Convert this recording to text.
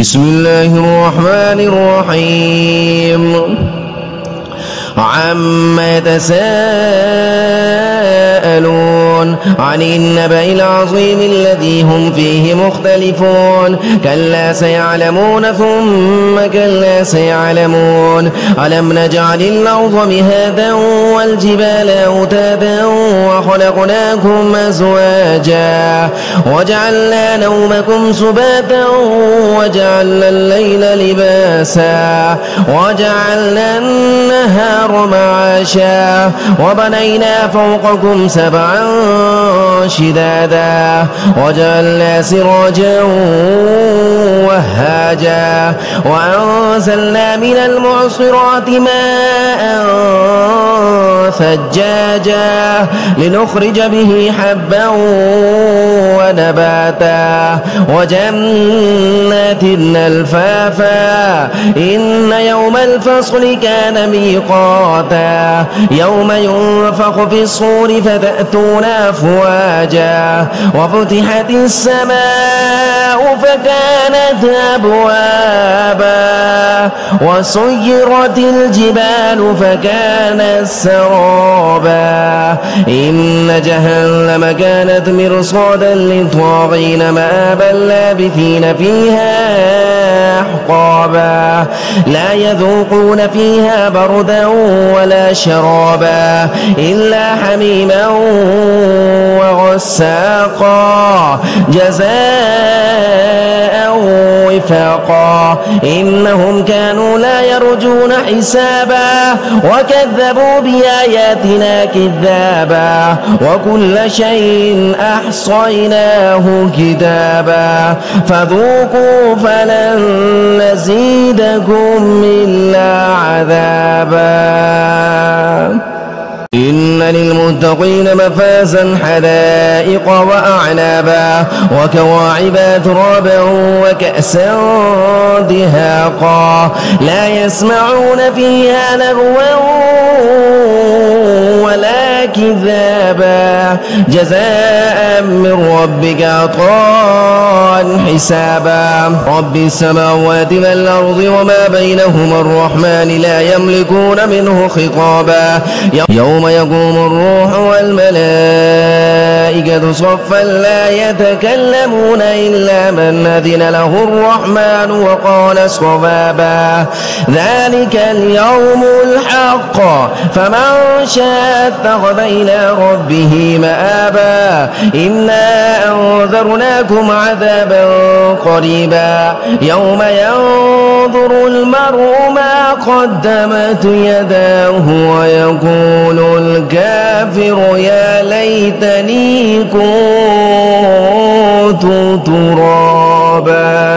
بسم الله الرحمن الرحيم عما يتساءلون عن النبأ العظيم الذي هم فيه مختلفون كلا سيعلمون ثم كلا سيعلمون ألم نجعل الأرض مهادا والجبال أوتادا وخلقناكم أزواجا وجعلنا نومكم سباتا وجعلنا الليل لباسا وجعلنا النهار معاشا وبنينا فوقكم سبعا شدادا وجعلنا سراجا وهاجا وأنزلنا من المعصرات ماء ثجاجا لنخرج به حبا ونباتا وجنات ألفافا إن يوم الفصل كان ميقاتا يوم ينفخ في الصور فتأتون أفواجا وفتحت السماء فكانت أبوابا وسيرت الجبال فكانت سرابا إن جهنم كانت مرصادا للطاغين مآبا لابثين فيها أحقابا لا يذوقون فيها بردا ولا شرابا إلا حميما وغساقا جزاء وفاقا إنهم كانوا لا يرجون حسابا وكذبوا بآياتنا كذابا وكل شيء أحصيناه كتابا فذوقوا فلن نزيدكم إلا عذابا إن للمتقين مفازا حدائق وأعنابا وكواعب أترابا وكأسا دهاقا لا يسمعون فيها لغوا ولا كذابا جزاء من ربك عطاء حسابا رب السماوات والأرض وما بينهما الرحمن لا يملكون منه خطابا يوم يقوم الروح والملائكة صفا لا يتكلمون إلا من أذن له الرحمن وقال صوابا ذلك اليوم الحق فمن شاء اتخذ إلى ربه مآبا إنا أنذرناكم عذابا قريبا يوم ينظر المرء ما قدمت يداه ويقول الكافر يا ليتني كنت ترابا